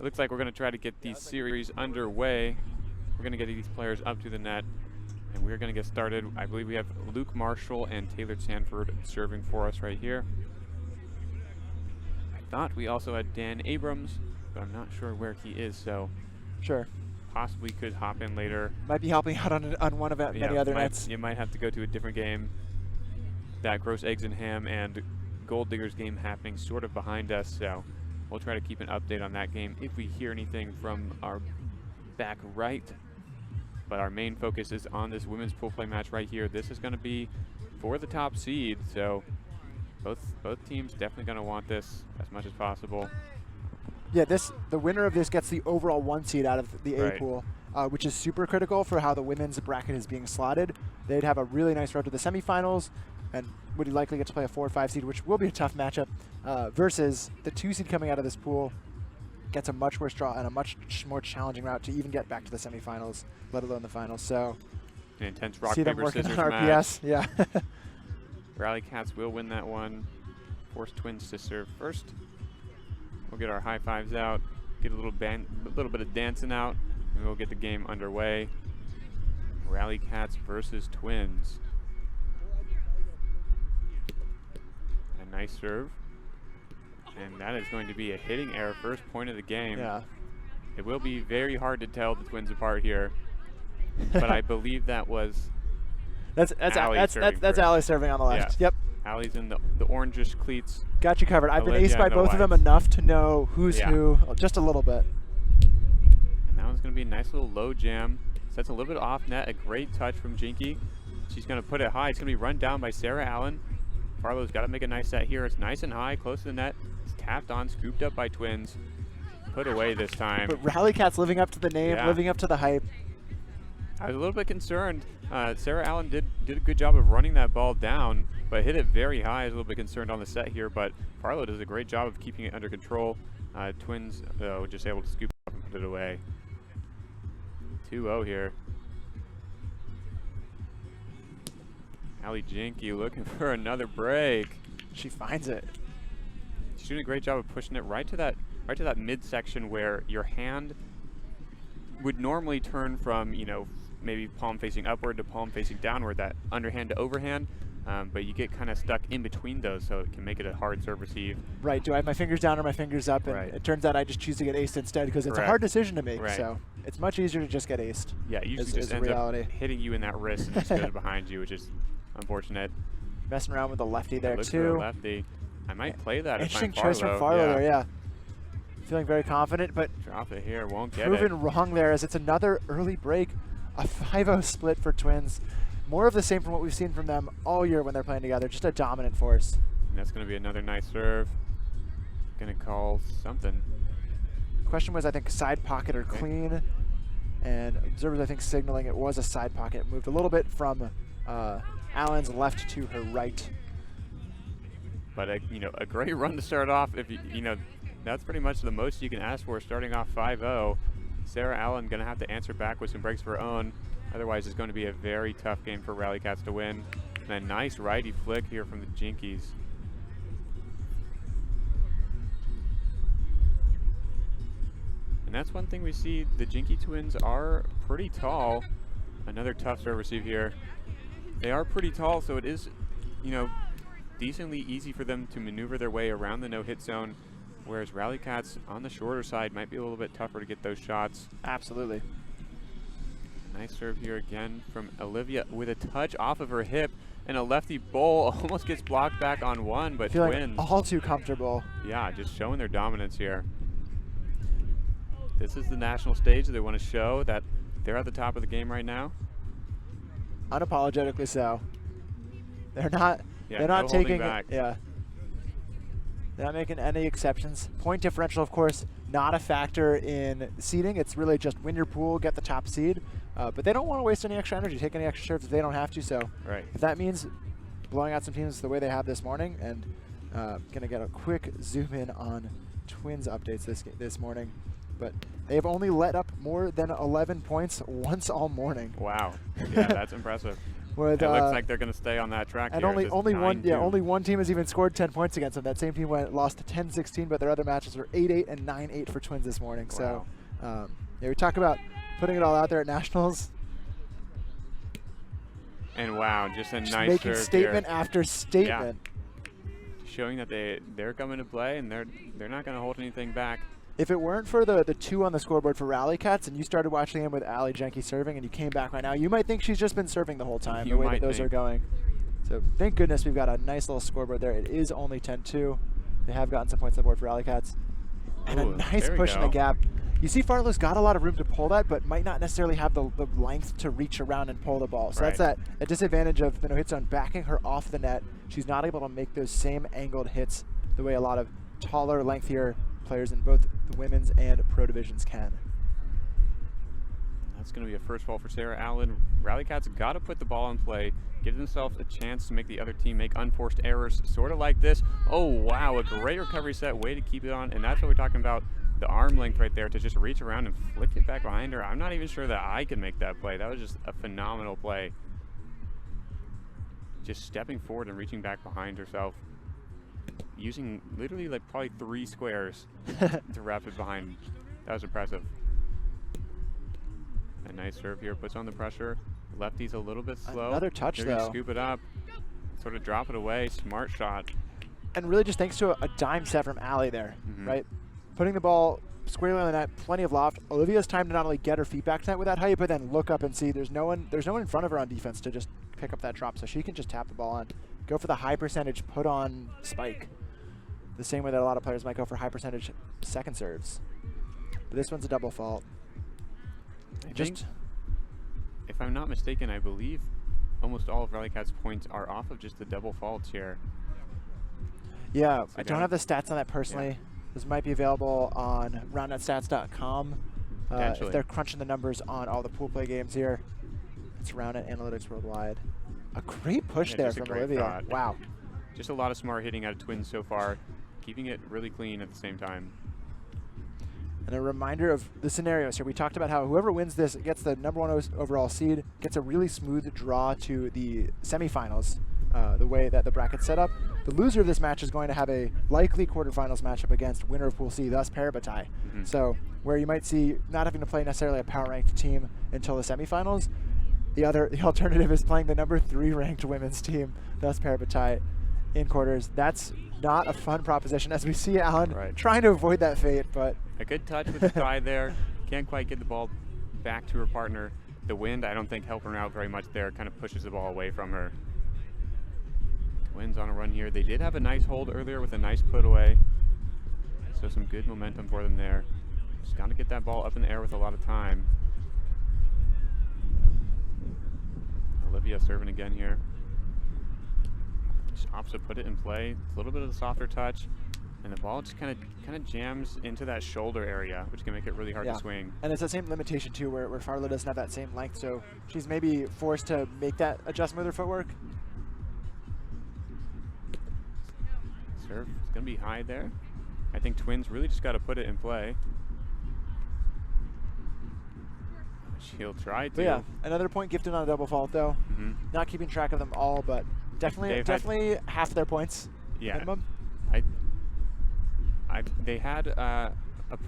It looks like we're going to try to get these series underway. We're going to get these players up to the net, and we're going to get started. I believe we have Luke Marshall and Taylor Sanford serving for us right here. I thought we also had Dan Abrams, but I'm not sure where he is, so sure. Possibly could hop in later. Might be helping out on one of many other nights. You might have to go to a different game. That Gross Eggs and Ham and Gold Diggers game happening sort of behind us, so we'll try to keep an update on that game if we hear anything from our back right. But our main focus is on this women's pool play match right here. This is going to be for the top seed, so both teams definitely going to want this as much as possible. Yeah, the winner of this gets the overall 1 seed out of the A pool, which is super critical for how the women's bracket is being slotted. They'd have a really nice road to the semifinals, and would likely get to play a 4 or 5 seed, which will be a tough matchup, versus the 2 seed coming out of this pool gets a much worse draw and a much more challenging route to even get back to the semifinals, let alone the finals. So an intense rock, see them paper, working scissors on RPS. match. Yeah. Rally Cats will win that one. Force Twins to serve first. We'll get our high fives out, get a little bit of dancing out, and we'll get the game underway. Rally Cats versus Twins. A nice serve. And that is going to be a hitting error, first point of the game. Yeah. It will be very hard to tell the Twins apart here, but I believe that was that's Allie serving on the left. Yeah. Yep. Allie's in the orangish cleats. Got you covered. I've been aced by both of them enough to know who's who, just a little bit. And that one's going to be a nice little low jam. Sets a little bit off net. A great touch from Jinky. She's going to put it high. It's going to be run down by Sarah Allen. Farlow's got to make a nice set here. It's nice and high, close to the net. It's tapped on, scooped up by Twins. Put away this time. But Rally Cats living up to the name, living up to the hype. I was a little bit concerned. Sarah Allen did a good job of running that ball down, but hit it very high. I was a little bit concerned on the set here, but Farlow does a great job of keeping it under control. Twins, though, just able to scoop up and put it away. 2-0 here. Allie Jinky looking for another break. She finds it. She's doing a great job of pushing it right to that midsection where your hand would normally turn from, maybe palm facing upward to palm facing downward, that underhand to overhand, but you get kind of stuck in between those, so it can make it a hard serve receive. Right. Do I have my fingers down or my fingers up? And it turns out I just choose to get aced instead because it's a hard decision to make. So it's much easier to just get aced. Yeah, it usually just ends up hitting you in that wrist and just goes behind you, which is unfortunate. Messing around with the lefty there too. too. Lefty. I might play that. Interesting choice from Farlow there. Yeah. Feeling very confident, but drop it here. Won't get it. Proven wrong there, as it's another early break. A 5-0 split for Twins. More of the same from what we've seen from them all year when they're playing together. Just a dominant force. And that's going to be another nice serve. Going to call something. Question was, I think, side pocket or clean. And observers, I think, signaling it was a side pocket. Moved a little bit from Allen's left to her right. But a great run to start off. If that's pretty much the most you can ask for starting off 5-0. Sarah Allen going to have to answer back with some breaks of her own. Otherwise, it's going to be a very tough game for Rally Cats to win. And a nice righty flick here from the Jinkies. And that's one thing we see. The Jinky Twins are pretty tall. Another tough serve receive here. They are pretty tall, so it is, decently easy for them to maneuver their way around the no-hit zone, whereas Rally Cats on the shorter side might be a little bit tougher to get those shots. Absolutely. Nice serve here again from Olivia with a touch off of her hip, and a lefty bowl almost gets blocked back on one, but Feeling Twins all too comfortable. Yeah, just showing their dominance here. This is the national stage. They want to show that they're at the top of the game right now. Unapologetically so. They're not. Yeah, they're not taking. Back. Yeah. They're not making any exceptions. Point differential, of course, not a factor in seeding. It's really just win your pool, get the top seed. But they don't want to waste any extra energy, take any extra serves if they don't have to. So if that means blowing out some teams the way they have this morning, and gonna get a quick zoom in on Twins updates this morning. But they've only let up more than 11 points once all morning. Wow. Yeah, that's impressive. With, it looks like they're going to stay on that track. And here. only one team has even scored 10 points against them. That same team lost to 10-16, but their other matches were 8-8 and 9-8 for Twinz this morning. Wow. So, yeah, we talk about putting it all out there at nationals. And wow, just a nice making serve statement here. after statement. Yeah. Showing that they're coming to play and they're not going to hold anything back. If it weren't for the 2 on the scoreboard for Rally Cats and you started watching him with Ali Jenke serving and you came back right now, you might think she's just been serving the whole time, the way that those are going. So thank goodness we've got a nice little scoreboard there. It is only 10-2. They have gotten some points on the board for Rally Cats. And a nice push in the gap. You see Farlow's got a lot of room to pull that, but might not necessarily have the length to reach around and pull the ball. So that's that disadvantage of the no-hit zone backing her off the net. She's not able to make those same angled hits the way a lot of taller, lengthier players in both the women's and pro divisions can. That's going to be a first ball for Sarah Allen. Rally Cats got to put the ball in play, give themselves a chance to make the other team make unforced errors, sort of like this. Oh, wow, a great recovery set, way to keep it on, and that's what we're talking about, the arm length right there to just reach around and flick it back behind her. I'm not even sure that I can make that play. That was just a phenomenal play. Just stepping forward and reaching back behind herself, using literally like probably 3 squares to wrap it behind. That was impressive. A nice serve here, puts on the pressure. Lefty's a little bit slow. Another touch They're though. Gonna scoop it up, sort of drop it away, smart shot. And really just thanks to a dime set from Ali there, right? Putting the ball squarely on the net, plenty of loft. Olivia's time to not only get her feet back to net with that height, but then look up and see there's no one in front of her on defense to just pick up that drop, so she can just tap the ball on. Go for the high percentage put on spike. The same way that a lot of players might go for high percentage second serves. But this one's a double fault. I think, if I'm not mistaken, I believe almost all of Rally Cat's points are off of just the double faults here. Yeah, So I don't have the stats on that personally. Yeah. This might be available on roundnetstats.com if they're crunching the numbers on all the pool play games here. It's Roundnet Analytics Worldwide. A great push there from Olivia. Thought. Wow. Just a lot of smart hitting out of Twinz so far, keeping it really clean at the same time. And a reminder of the scenarios here. We talked about how whoever wins this gets the #1 overall seed, gets a really smooth draw to the semifinals, the way that the bracket's set up. The loser of this match is going to have a likely quarterfinals matchup against winner of Pool C, thus Parabatai. So where you might see not having to play necessarily a power ranked team until the semifinals, the alternative is playing the #3 ranked women's team, thus Parabatai, in quarters. That's not a fun proposition, as we see Allen trying to avoid that fate, but a good touch with the thigh there. Can't quite get the ball back to her partner. The wind, I don't think, helping her out very much there. Kind of pushes the ball away from her. Twinz on a run here. They did have a nice hold earlier with a nice put away. So some good momentum for them there. Just got to get that ball up in the air with a lot of time. Olivia serving again here. Just opts to put it in play. A little bit of the softer touch. And the ball just kind of jams into that shoulder area, which can make it really hard to swing. And it's the same limitation too, where Farlow doesn't have that same length, so she's maybe forced to make that adjustment with her footwork. Serve is going to be high there. I think Twinz really just got to put it in play. She'll try to. But yeah, another point gifted on a double fault though. Not keeping track of them all, but definitely half their points minimum. They had a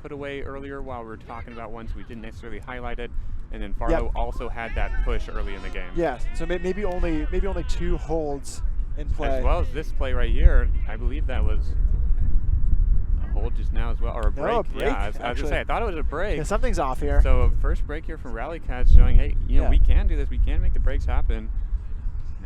put away earlier while we were talking about one, so we didn't necessarily highlight it. And then Farlow also had that push early in the game. Yeah, so maybe only 2 holds in play. As well as this play right here, I believe that was a hold just now as well, or a break. No, a break, yeah, I was going to say, I thought it was a break. Yeah, something's off here. So first break here from Rally Cats showing, hey, we can do this. We can make the breaks happen.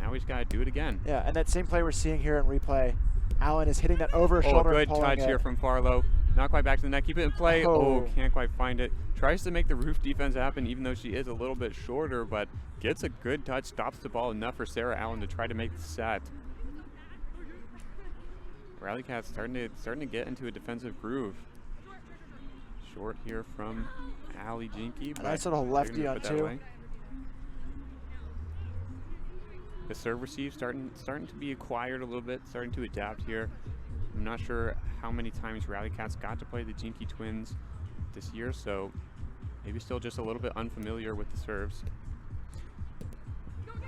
Now we just got to do it again. Yeah, and that same play we're seeing here in replay. Allen is hitting that over her shoulder. Good touch here from Farlow. Not quite back to the net. Keep it in play. Oh, can't quite find it. Tries to make the roof defense happen, even though she is a little bit shorter, but gets a good touch. Stops the ball enough for Sarah Allen to try to make the set. Rally Cats starting to get into a defensive groove. Short here from Ali Jenke. Nice little lefty on 2. The serve receive starting to be acquired a little bit, starting to adapt here. I'm not sure how many times Rally Cats got to play the Jenke Twins this year, so maybe still just a little bit unfamiliar with the serves.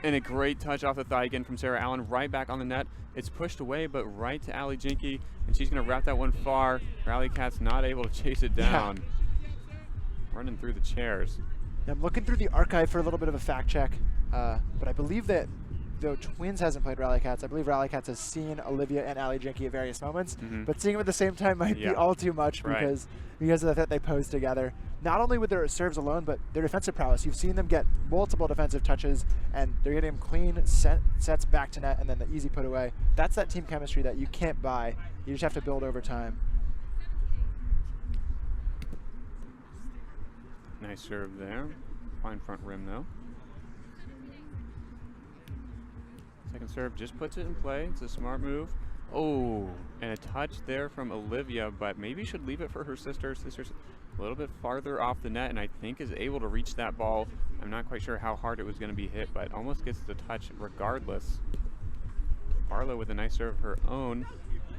And a great touch off the thigh again from Sarah Allen, right back on the net. It's pushed away, but right to Allie Jinky, and she's going to wrap that one far. Rally Cat's not able to chase it down. Yeah. Running through the chairs. I'm looking through the archive for a little bit of a fact check, but I believe that though Twinz hasn't played Rally Cats, I believe Rally Cats has seen Olivia and Allie Jinky at various moments, but seeing them at the same time might be all too much because of the fact they pose together. Not only with their serves alone, but their defensive prowess. You've seen them get multiple defensive touches, and they're getting them clean sets back to net, and then the easy put away. That's that team chemistry that you can't buy. You just have to build over time. Nice serve there. Fine front rim, though. Second serve just puts it in play. It's a smart move. Oh, and a touch there from Olivia, but maybe should leave it for her sister. Sister's a little bit farther off the net, and I think is able to reach that ball. I'm not quite sure how hard it was going to be hit, but almost gets the touch regardless. Barlow with a nice serve of her own,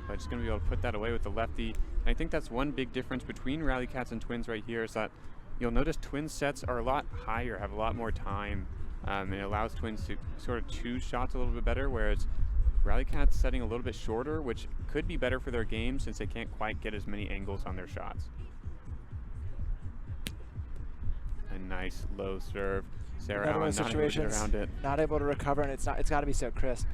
but just going to be able to put that away with the lefty. And I think that's one big difference between Rally Cats and Twinz right here is that you'll notice Twinz sets are a lot higher, have a lot more time. It allows Twinz to sort of choose shots a little bit better, whereas Rally Cats setting a little bit shorter, which could be better for their game since they can't quite get as many angles on their shots. A nice low serve. Sarah Allen not able to get around it. Not able to recover, and it's got to be so crisp.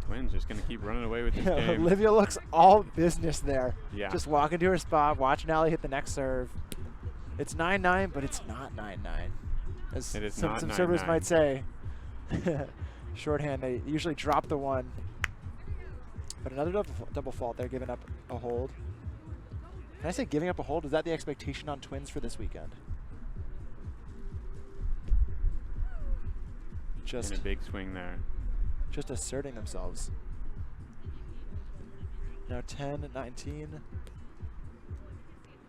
Twinz just going to keep running away with this game. Olivia looks all business there. Yeah. Just walking to her spot, watching Allie hit the next serve. It's 9-9, but it's not 9-9. As it is some not 9-9. servers might say. Shorthand, they usually drop the one. But another double fault there, giving up a hold. Can I say giving up a hold? Is that the expectation on Twinz for this weekend? Just a big swing there. Just asserting themselves. Now 10-19.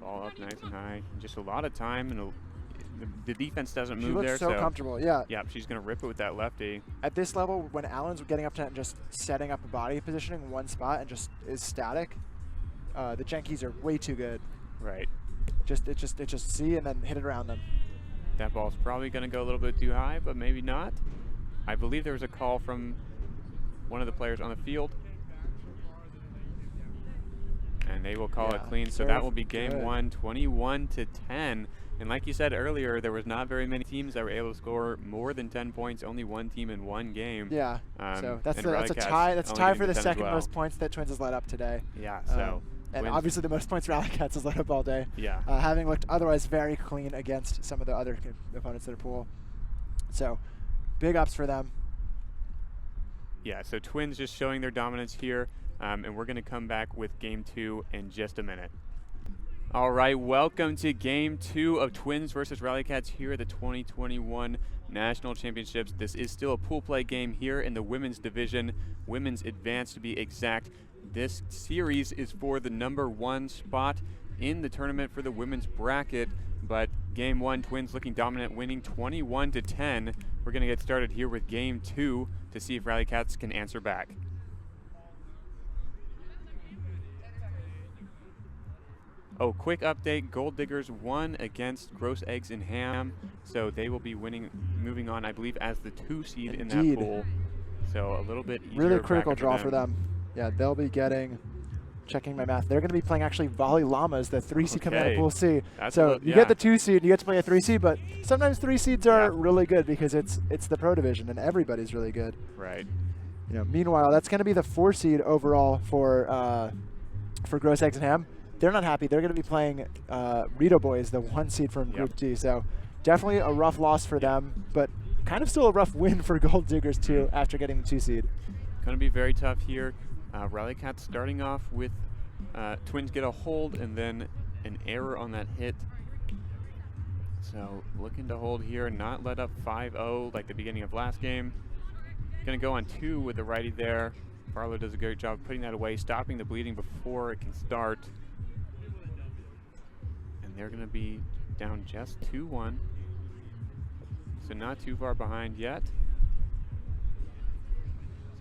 Ball up nice and high. Just a lot of time, and the defense doesn't move there. She looks so comfortable, yeah. Yeah, she's going to rip it with that lefty. At this level, when Allen's getting up to net and just setting up a body positioning in one spot and just is static, the Jenkies are way too good. Right. It just see and then hit it around them. That ball's probably going to go a little bit too high, but maybe not. I believe there was a call from one of the players on the field. And they will call it clean, so that will be game one, 21-10. And like you said earlier, there was not very many teams that were able to score more than 10 points. Only one team in one game. Yeah. So that's a tie. That's a tie for the second most points that Twinz has led up today. Yeah. So. And obviously the most points Rally Cats has led up all day. Yeah. Having looked otherwise very clean against some of the other opponents in their pool. So big ups for them. Yeah. So Twinz just showing their dominance here. And we're going to come back with game two in just a minute. All right, welcome to game two of Twinz versus Rally Cats here at the 2021 National Championships. This is still a pool play game here in the women's division, women's advanced to be exact. This series is for the #1 spot in the tournament for the women's bracket, but game one, Twinz looking dominant, winning 21-10. We're going to get started here with game two to see if Rally Cats can answer back. Oh, quick update, Gold Diggers won against Gross Eggs and Ham, so they will be moving on, I believe, as the 2 seed in that pool. So a little bit easier. Really critical draw for them. Yeah, they'll be getting, checking my math, they're going to be playing actually Volley Llamas, the 3 seed coming out of Pool C. So you get the 2 seed, you get to play a 3 seed, but sometimes 3 seeds are really good because it's the pro division and everybody's really good. Right. You know, meanwhile, that's going to be the 4 seed overall for Gross Eggs and Ham. They're not happy. They're going to be playing Rito Boys, the 1 seed from Group D. So definitely a rough loss for them, but kind of still a rough win for Gold Diggers too after getting the 2 seed. Going to be very tough here. Rally Cats starting off with Twinz get a hold and then an error on that hit. So looking to hold here, not let up 5-0 like the beginning of last game. Going to go on 2 with the righty there. Barlow does a great job putting that away, stopping the bleeding before it can start. They're going to be down just 2-1, so not too far behind yet.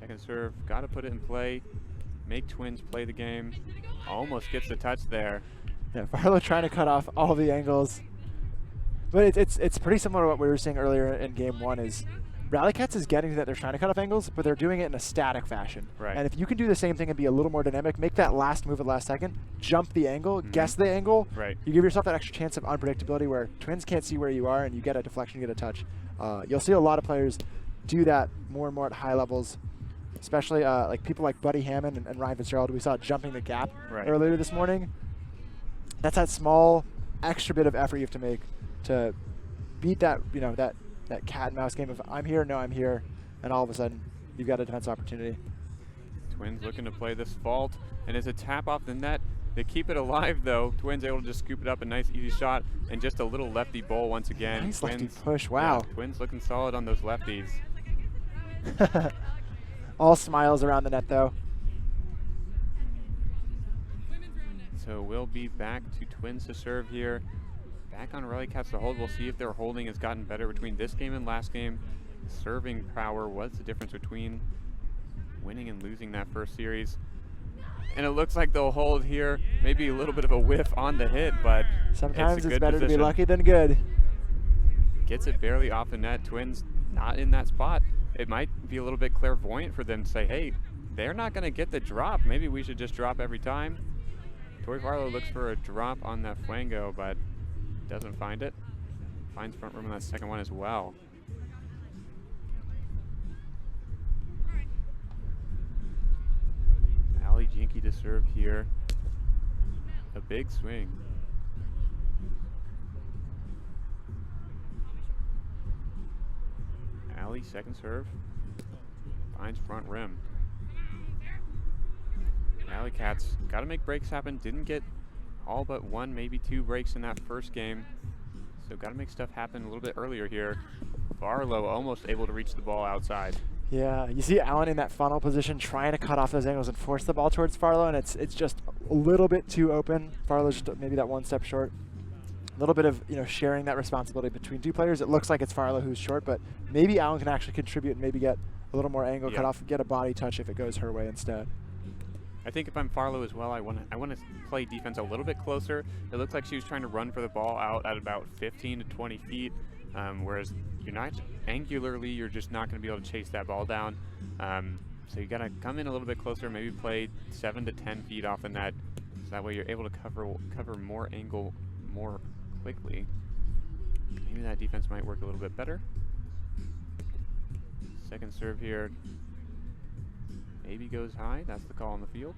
Second serve, got to put it in play, make Twinz play the game. Almost gets the touch there. Yeah, Barlow trying to cut off all the angles. But it's pretty similar to what we were seeing earlier in game one. Is Rally Cats is getting that they're trying to cut off angles, but they're doing it in a static fashion. Right. And if you can do the same thing and be a little more dynamic, make that last move at the last second, jump the angle, guess the angle, right. You give yourself that extra chance of unpredictability where Twins can't see where you are and you get a deflection, you get a touch. You'll see a lot of players do that more and more at high levels, especially like people like Buddy Hammond and Ryan Fitzgerald. We saw jumping the gap earlier this morning. That's that small extra bit of effort you have to make to beat that, that cat and mouse game of I'm here, no, I'm here, and all of a sudden you've got a defense opportunity. Twins looking to play this fault, and it's a tap off the net. They keep it alive though. Twins able to just scoop it up, a nice easy shot, and just a little lefty bowl once again. Nice Twins, lefty push, wow. Yeah, Twins looking solid on those lefties. All smiles around the net though. So we'll be back to Twins to serve here. Back on Rally Cats to hold. We'll see if their holding has gotten better between this game and last game. Serving power was the difference between winning and losing that first series. And it looks like they'll hold here. Maybe a little bit of a whiff on the hit, but sometimes it's position. better to be lucky than good. Gets it barely off the net. Twins not in that spot. It might be a little bit clairvoyant for them to say, hey, they're not going to get the drop. Maybe we should just drop every time. Tori Farlow looks for a drop on that flango, but doesn't find it. Finds front room on that second one as well. Allie Jinky to serve here. A big swing. Allie, second serve. Finds front rim. Alley Cats got to make breaks happen. Didn't get all but one, maybe two breaks in that first game. So got to make stuff happen a little bit earlier here. Farlow almost able to reach the ball outside. Yeah, you see Allen in that funnel position trying to cut off those angles and force the ball towards Farlow, and it's just a little bit too open. Farlow's just maybe that one step short. A little bit of sharing that responsibility between two players. It looks like it's Farlow who's short, but maybe Allen can actually contribute and maybe get a little more angle cut off, get a body touch if it goes her way instead. I think if I'm Farlow as well, I want to play defense a little bit closer. It looked like she was trying to run for the ball out at about 15 to 20 feet, whereas you're not angularly, you're just not going to be able to chase that ball down. So you got to come in a little bit closer, maybe play 7 to 10 feet off the net, so that way you're able to cover more angle more quickly. Maybe that defense might work a little bit better. Second serve here. Maybe goes high. That's the call on the field.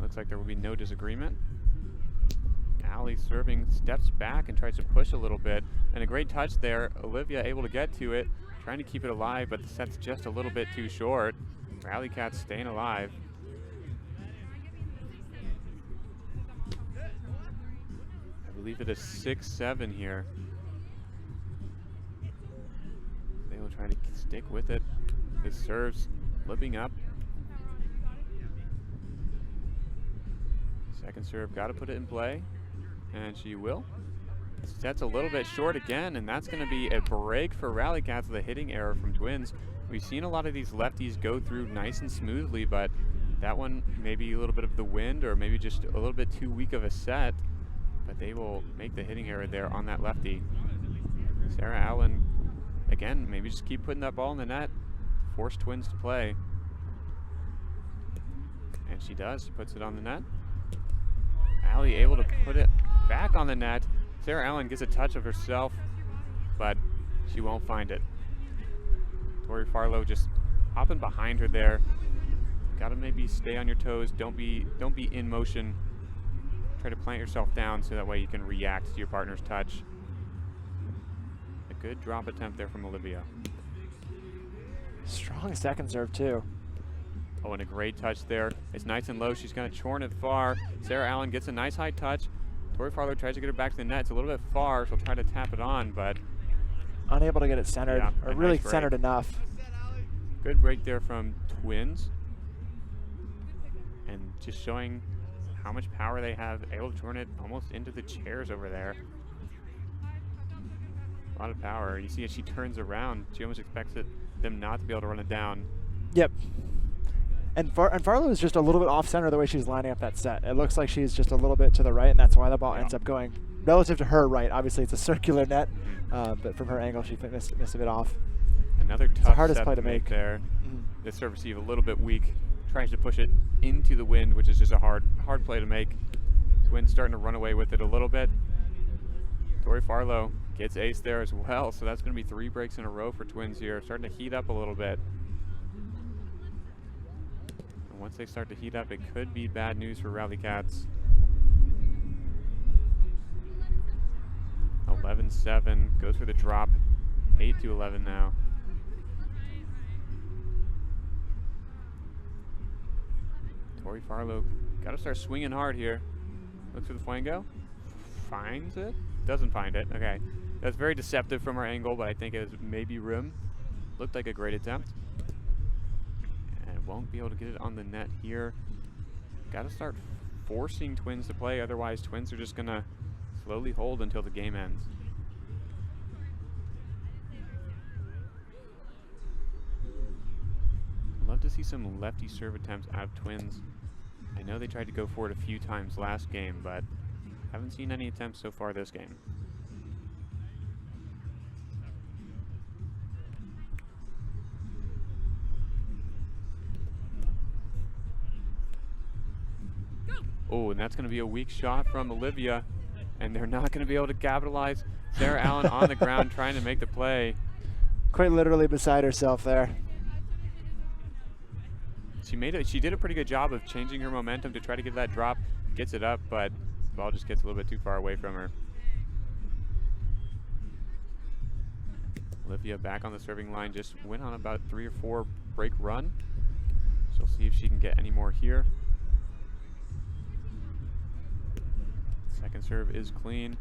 Looks like there will be no disagreement. Allie serving, steps back and tries to push a little bit. And a great touch there. Olivia able to get to it, trying to keep it alive, but the set's just a little bit too short. Rally Cats staying alive. I believe it is 6-7 here. They will try to stick with it. This serves flipping up. Second serve, got to put it in play, and she will. Set's a little bit short again, and that's going to be a break for Rally Cats with a hitting error from Twins. We've seen a lot of these lefties go through nice and smoothly, but that one maybe a little bit of the wind or maybe just a little bit too weak of a set, but they will make the hitting error there on that lefty. Sarah Allen, again, maybe just keep putting that ball in the net, force Twins to play. And she does, she puts it on the net. Allie able to put it back on the net. Sarah Allen gets a touch of herself, but she won't find it. Tori Farlow just hopping behind her there. Gotta maybe stay on your toes. Don't be in motion. Try to plant yourself down so that way you can react to your partner's touch. A good drop attempt there from Olivia. Strong second serve too. Oh, and a great touch there. It's nice and low. She's going to chorn it far. Sarah Allen gets a nice high touch. Tori Farlow tries to get her back to the net. It's a little bit far. She'll try to tap it on, but unable to get it centered, or really nice centered enough. Good break there from Twins. And just showing how much power they have. Able to turn it almost into the chairs over there. A lot of power. You see as she turns around, she almost expects them not to be able to run it down. Yep. And Farlow is just a little bit off center the way she's lining up that set. It looks like she's just a little bit to the right, and that's why the ball ends up going relative to her right, obviously it's a circular net, but from her angle she missed a bit off. Another It's the tough hardest set play to to make make. there. The serve receive a little bit weak. Tries to push it into the wind, which is just a hard play to make. Twinz starting to run away with it a little bit. Tori Farlow gets ace there as well, so that's going to be 3 breaks in a row for Twinz here. Starting to heat up a little bit. And once they start to heat up, it could be bad news for Rally Cats. 11-7, goes for the drop. 8-11 now. Tori Farlow got to start swinging hard here. Looks for the flango. Finds it? Doesn't find it. Okay. That's very deceptive from our angle, but I think it was maybe room. Looked like a great attempt. And won't be able to get it on the net here. Got to start forcing Twinz to play, otherwise Twinz are just going to slowly hold until the game ends. Love to see some lefty serve attempts out of Twinz. I know they tried to go for it a few times last game, but haven't seen any attempts so far this game. Oh, and that's going to be a weak shot from Olivia, and they're not going to be able to capitalize. Sarah Allen on the ground trying to make the play. Quite literally beside herself there. She did a pretty good job of changing her momentum to try to get that drop. Gets it up, but the ball just gets a little bit too far away from her. Olivia back on the serving line, just went on about 3 or 4 break run. She'll see if she can get any more here. Second serve is clean.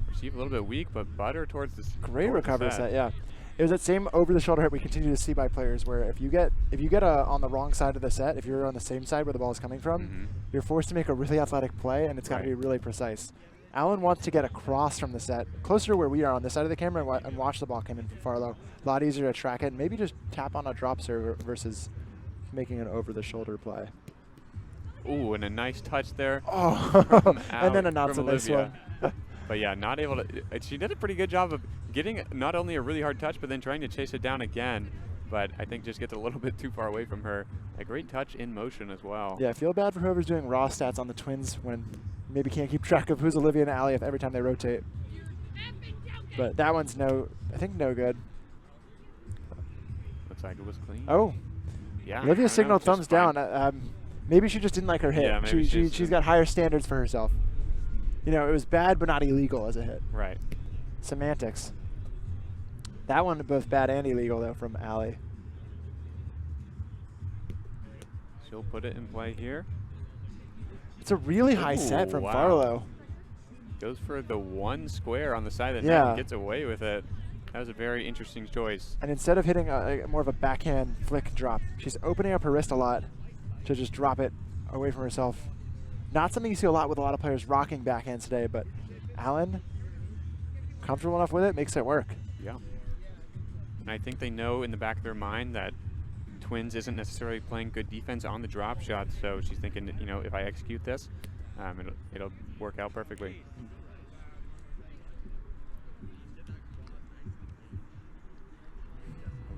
Receive a little bit weak, but butter towards the great recovery set, yeah. It was that same over-the-shoulder hit we continue to see by players, where if you get on the wrong side of the set, if you're on the same side where the ball is coming from, you're forced to make a really athletic play, and it's got to be really precise. Allen wants to get across from the set, closer to where we are on this side of the camera, and watch the ball come in from Farlow. A lot easier to track it, and maybe just tap on a drop serve versus making an over-the-shoulder play. Ooh, and a nice touch there. Oh, and then a not-so-nice one. But yeah, not able to. She did a pretty good job of getting not only a really hard touch, but then trying to chase it down again. But I think just gets a little bit too far away from her. A great touch in motion as well. Yeah, I feel bad for whoever's doing raw stats on the Twinz when maybe can't keep track of who's Olivia and Allie every time they rotate. But that one's I think no good. Looks like it was clean. Oh, yeah. Olivia signaled thumbs down. Maybe she just didn't like her hit. Yeah, maybe she's got higher standards for herself. You know, it was bad but not illegal as a hit. Right. Semantics. That one both bad and illegal, though, from Allie. She'll put it in play here. It's a really high set from Farlow. Goes for the 1 square on the side of the net and gets away with it. That was a very interesting choice. And instead of hitting more of a backhand flick drop, she's opening up her wrist a lot to just drop it away from herself. Not something you see a lot with a lot of players rocking backhands today, but Allen, comfortable enough with it, makes it work. Yeah. And I think they know in the back of their mind that Twinz isn't necessarily playing good defense on the drop shot, so she's thinking, you know, if I execute this, it'll work out perfectly.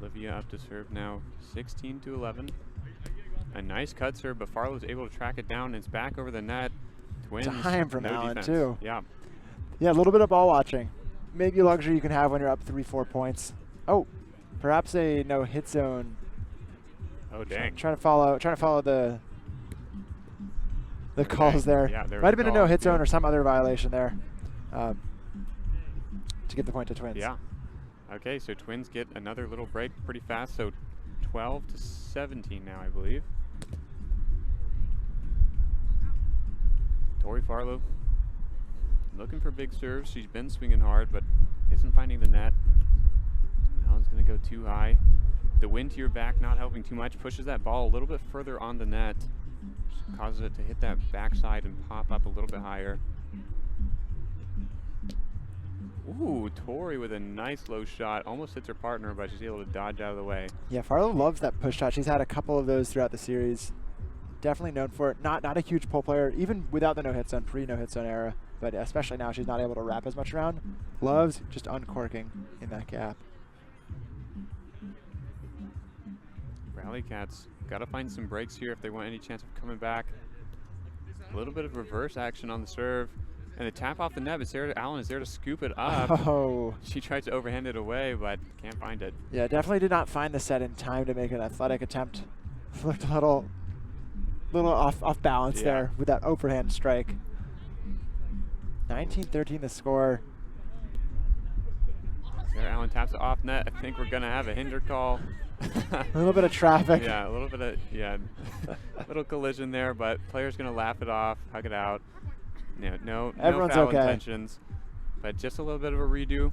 Olivia up to serve now, 16-11. A nice cut serve, but Farlow's able to track it down. It's back over the net. Twinz, time from Allen, too. Yeah. Yeah, a little bit of ball watching. Maybe a luxury you can have when you're up 3-4 points. Oh, perhaps a no hit zone. Oh, dang. Trying to follow the calls there. Yeah, there might have been a no hit zone yeah. or some other violation there to get the point to Twinz. Yeah. Okay, so Twinz get another little break pretty fast. So 12-17 now, I believe. Tori Farlow looking for big serves. She's been swinging hard, but isn't finding the net. Now it's going to go too high. The wind to your back not helping too much. Pushes that ball a little bit further on the net. Just causes it to hit that backside and pop up a little bit higher. Ooh, Tori with a nice low shot. Almost hits her partner, but she's able to dodge out of the way. Yeah, Farlow loves that push shot. She's had a couple of those throughout the series. Definitely known for it. Not a huge pull player, even without the no-hit zone, pre-no-hit zone era. But especially now, she's not able to wrap as much around. Loves just uncorking in that gap. Rally Cats got to find some breaks here if they want any chance of coming back. A little bit of reverse action on the serve. And the tap off the net, but Sarah Allen is there to scoop it up. Oh. She tried to overhand it away, but can't find it. Yeah, definitely did not find the set in time to make an athletic attempt. Looked a little off balance there with that overhand strike. 19-13 the score. Sarah Allen taps it off net. I think we're going to have a hinder call. A little bit of traffic. Yeah, a little bit of, little collision there, but player's going to laugh it off, hug it out. No foul intentions, but just a little bit of a redo.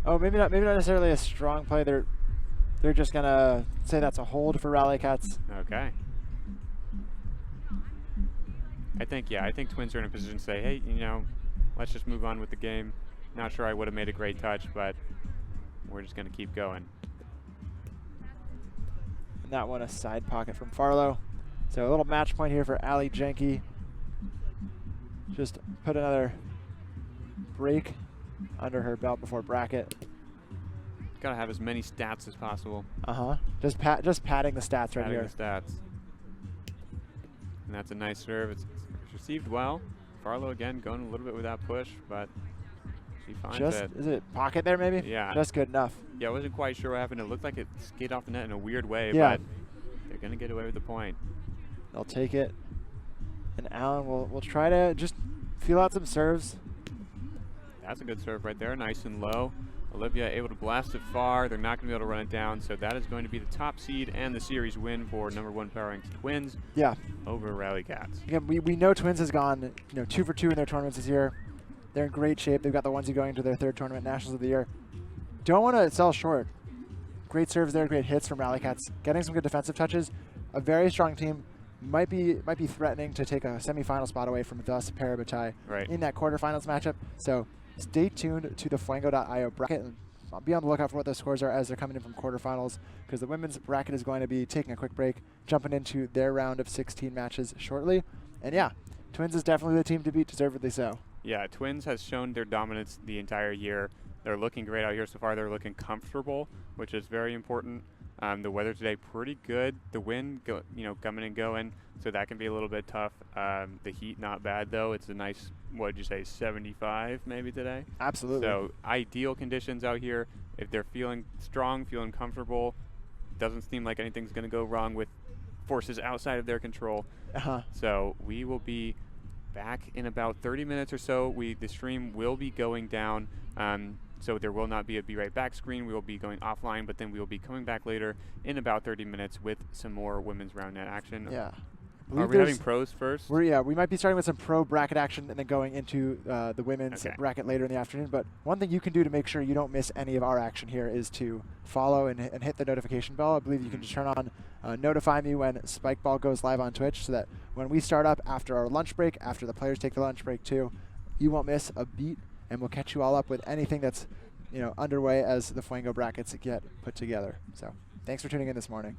Oh, maybe not necessarily a strong play. They're just going to say that's a hold for Rally Cats. Okay. I think Twinz are in a position to say, hey, let's just move on with the game. Not sure I would have made a great touch, but we're just going to keep going. And that one a side pocket from Farlow. So a little match point here for Allie Jenke. Just put another break under her belt before bracket. Got to have as many stats as possible. Just padding the stats right here. Padding the stats. And that's a nice serve. It's received well. Farlow again going a little bit with that push, but she finds it. Is it pocket there maybe? Yeah. Just good enough. Yeah, I wasn't quite sure what happened. It looked like it skated off the net in a weird way, yeah. But they're going to get away with the point. They'll take it. And Allen will try to just feel out some serves. That's a good serve right there, nice and low. Olivia able to blast it far. They're not going to be able to run it down, so that is going to be the top seed and the series win for #1 power ranked Twinz. Yeah. Over Rally Cats. Again, we know Twinz has gone 2 for 2 in their tournaments this year. They're in great shape. They've got the onesie going into their 3rd tournament, Nationals of the Year. Don't want to sell short. Great serves there, great hits from Rally Cats. Getting some good defensive touches. A very strong team. Might be threatening to take a semifinal spot away from thus Parabatai in that quarterfinals matchup. So stay tuned to the Fuego.io bracket and be on the lookout for what the scores are as they're coming in from quarterfinals, because the women's bracket is going to be taking a quick break, jumping into their round of 16 matches shortly. And yeah, Twinz is definitely the team to beat, deservedly so. Yeah, Twinz has shown their dominance the entire year. They're looking great out here so far. They're looking comfortable, which is very important. The weather today pretty good. The wind coming and going, so that can be a little bit tough. The heat not bad though. It's a nice, what did you say, 75 maybe today? Absolutely. So ideal conditions out here. If they're feeling strong, feeling comfortable, doesn't seem like anything's going to go wrong with forces outside of their control. So we will be back in about 30 minutes or so. The stream will be going down. So there will not be a Be Right Back screen. We will be going offline, but then we will be coming back later in about 30 minutes with some more women's roundnet action. Yeah. Are we having pros first? We might be starting with some pro bracket action and then going into the women's bracket later in the afternoon. But one thing you can do to make sure you don't miss any of our action here is to follow and hit the notification bell. I believe you can just turn on notify me when Spikeball goes live on Twitch, so that when we start up after our lunch break, after the players take the lunch break too, you won't miss a beat. And we'll catch you all up with anything that's underway as the Fuego brackets get put together. So thanks for tuning in this morning.